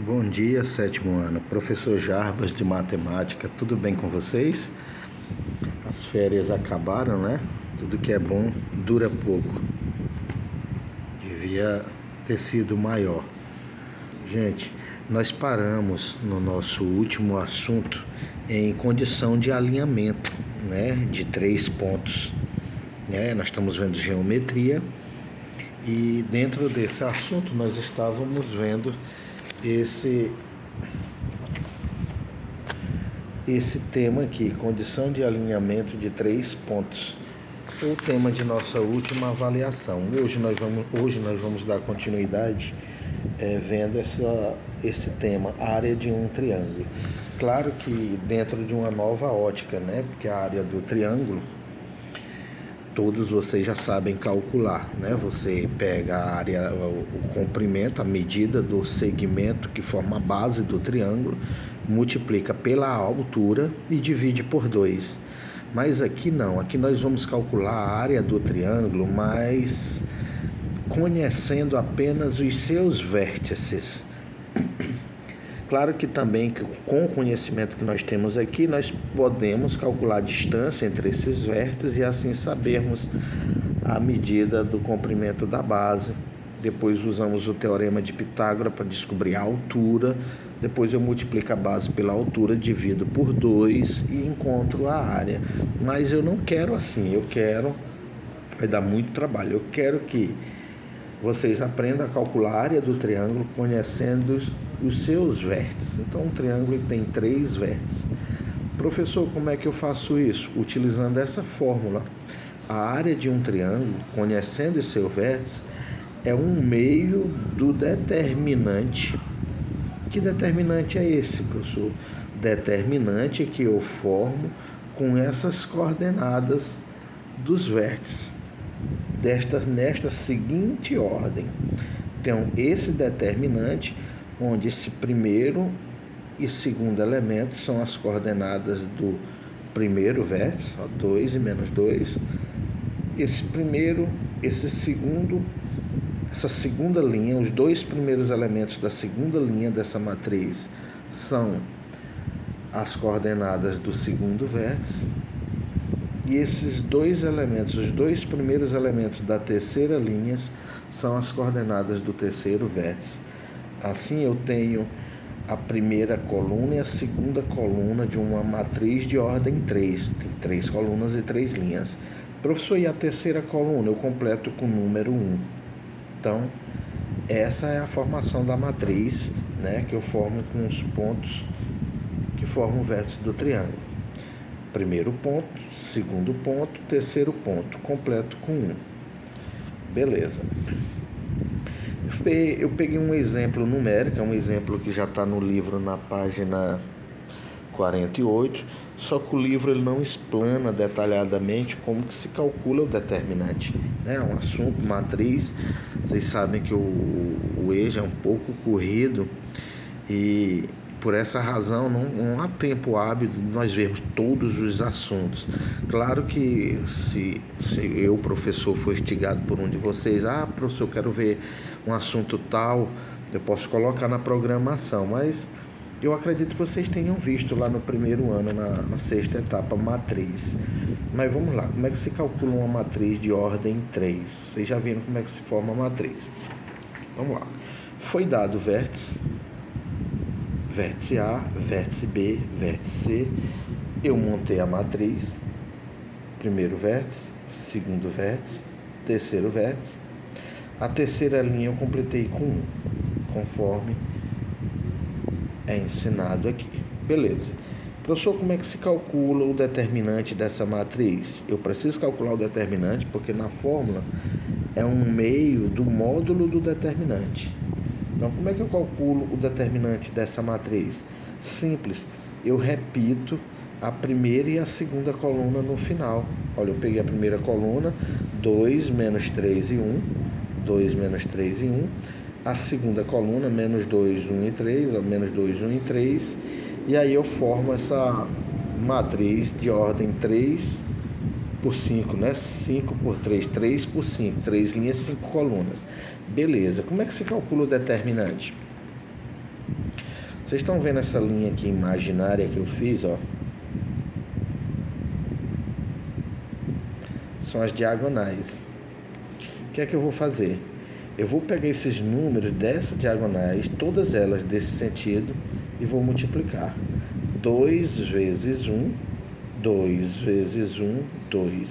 Bom dia, sétimo ano. Professor Jarbas de Matemática, tudo bem com vocês? As férias acabaram, né? Tudo que é bom dura pouco. Devia ter sido maior. Gente, nós paramos no nosso último assunto em condição de alinhamento, né? De 3 pontos, né? Nós estamos vendo geometria e dentro desse assunto nós estávamos vendo esse tema aqui, condição de alinhamento de 3 pontos. Foi o tema de nossa última avaliação. Hoje nós vamos dar continuidade vendo esse tema, área de um triângulo. Claro que dentro de uma nova ótica, né? Porque a área do triângulo, todos vocês já sabem calcular, né? Você pega a área, o comprimento, a medida do segmento que forma a base do triângulo, multiplica pela altura e divide por 2. Mas aqui não, aqui nós vamos calcular a área do triângulo, mas conhecendo apenas os seus vértices. Claro que também com o conhecimento que nós temos aqui, nós podemos calcular a distância entre esses vértices e assim sabermos a medida do comprimento da base. Depois usamos o teorema de Pitágoras para descobrir a altura. Depois eu multiplico a base pela altura, divido por 2 e encontro a área. Mas eu não quero assim, vai dar muito trabalho. Eu quero que vocês aprendam a calcular a área do triângulo conhecendo os seus vértices. Então, um triângulo tem 3 vértices. Professor, como é que eu faço isso? Utilizando essa fórmula. A área de um triângulo, conhecendo os seus vértices, é um meio do determinante. Que determinante é esse, professor? Determinante que eu formo com essas coordenadas dos vértices. Nesta seguinte ordem. Então, esse determinante, onde esse primeiro e segundo elemento são as coordenadas do primeiro vértice, 2 e menos 2. Esse primeiro, esse segundo, essa segunda linha, os 2 primeiros elementos da segunda linha dessa matriz são as coordenadas do segundo vértice. E esses 2 elementos, os 2 primeiros elementos da terceira linha, são as coordenadas do terceiro vértice. Assim eu tenho a primeira coluna e a segunda coluna de uma matriz de ordem 3. Tem 3 colunas e 3 linhas. Professor, e a terceira coluna? Eu completo com o número 1. Então, essa é a formação da matriz, né, que eu formo com os pontos que formam o vértice do triângulo. Primeiro ponto, segundo ponto, terceiro ponto, completo com 1. Beleza. Eu peguei um exemplo numérico, um exemplo que já está no livro na página 48, só que o livro ele não explana detalhadamente como que se calcula o determinante. É um assunto, matriz, vocês sabem que o eixo é um pouco corrido e por essa razão não há tempo hábil de nós vermos todos os assuntos. Claro que se eu, professor, for instigado por um de vocês, professor, eu quero ver um assunto tal, eu posso colocar na programação, mas eu acredito que vocês tenham visto lá no primeiro ano, na 6ª etapa, matriz. Mas vamos lá, como é que se calcula uma matriz de ordem 3? Vocês já viram como é que se forma a matriz. Vamos lá. Foi dado vértice A, vértice B, vértice C. Eu montei a matriz. Primeiro vértice, segundo vértice, terceiro vértice. A terceira linha eu completei com 1, conforme é ensinado aqui. Beleza. Professor, como é que se calcula o determinante dessa matriz? Eu preciso calcular o determinante porque na fórmula é um meio do módulo do determinante. Então, como é que eu calculo o determinante dessa matriz? Simples. Eu repito a primeira e a segunda coluna no final. Olha, eu peguei a primeira coluna, 2 menos 3 e 1. 2 menos 3 e 1. A segunda coluna, menos 2, 1 e 3. Menos 2, 1 e 3. E aí eu formo essa matriz de ordem 3 por 5, né? 5 por 3, 3 por 5, 3 linhas, 5 colunas. Beleza, como é que se calcula o determinante? Vocês estão vendo essa linha aqui imaginária que eu fiz, ó? São as diagonais. O que é que eu vou fazer? Eu vou pegar esses números dessas diagonais, todas elas desse sentido, e vou multiplicar. 2 vezes 1, 2 vezes 1, 2.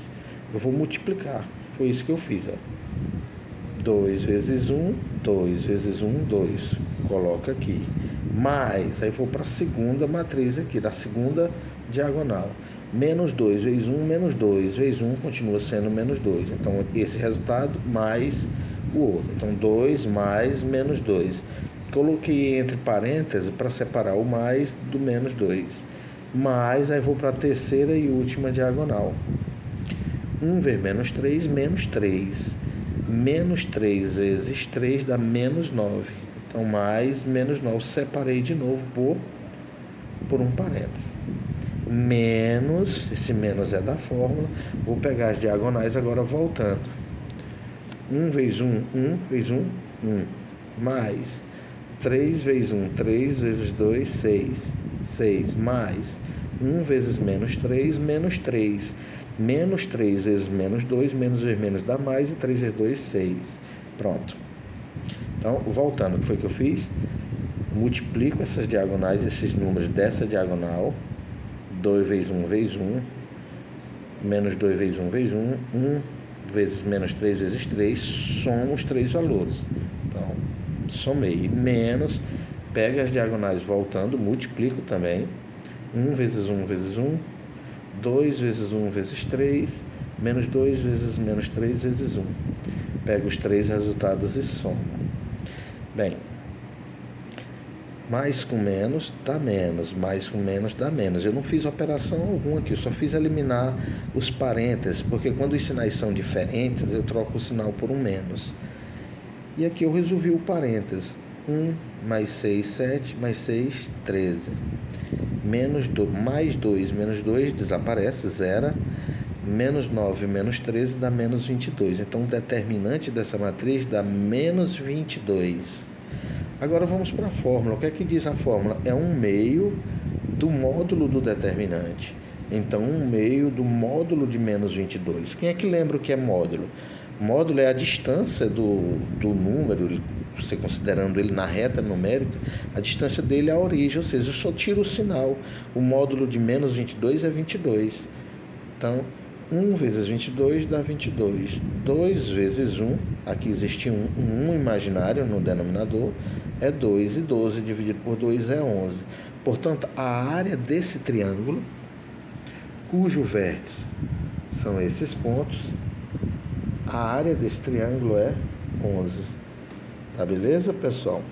Eu vou multiplicar. Foi isso que eu fiz, ó. 2 vezes 1, 2 vezes 1, 2. Coloca aqui. Mais, aí vou para a segunda matriz aqui, da segunda diagonal. Menos 2 vezes 1, menos 2 vezes 1 continua sendo menos 2. Então, esse resultado mais o outro. Então, 2 mais menos 2. Coloquei entre parênteses para separar o mais do menos 2. Mais, aí vou para a terceira e última diagonal. 1 vezes menos 3, menos 3. Menos 3 vezes 3 dá menos 9. Então, mais menos 9. Separei de novo por um parênteses. Menos, esse menos é da fórmula. Vou pegar as diagonais agora voltando. 1 vezes 1, 1 vezes 1, 1. Mais 3 vezes 1, 3 vezes 2, 6. 6 mais 1 vezes menos 3, menos 3. Menos 3 vezes menos 2, menos vezes menos dá mais, e 3 vezes 2, 6. Pronto. Então, voltando, o que foi que eu fiz? Multiplico essas diagonais, esses números dessa diagonal. 2 vezes 1 vezes 1. Menos 2 vezes 1 vezes 1. 1 vezes menos 3 vezes 3. Somo os três valores. Então, somei. Menos, pega as diagonais voltando, multiplico também. 1 vezes 1 vezes 1. 2 vezes 1 vezes 3, menos 2 vezes menos 3 vezes 1. Pego os três resultados e somo. Bem, mais com menos dá menos, mais com menos dá menos. Eu não fiz operação alguma aqui, eu só fiz eliminar os parênteses, porque quando os sinais são diferentes, eu troco o sinal por um menos. E aqui eu resolvi o parênteses. 1 mais 6, 7, mais 6, 13. Mais 2, menos 2, desaparece, zero. Menos 9, menos 13 dá menos 22. Então, o determinante dessa matriz dá menos 22. Agora, vamos para a fórmula. O que é que diz a fórmula? É 1/2 do módulo do determinante. Então, 1/2 do módulo de menos 22. Quem é que lembra o que é módulo? Módulo é a distância do número, você considerando ele na reta numérica, a distância dele é a origem, ou seja, eu só tiro o sinal. O módulo de menos 22 é 22. Então, 1 vezes 22 dá 22. 2 vezes 1, aqui existe um imaginário no denominador, é 2. E 12 dividido por 2 é 11. Portanto, a área desse triângulo, cujo vértice são esses pontos, a área desse triângulo é 11. Tá beleza, pessoal?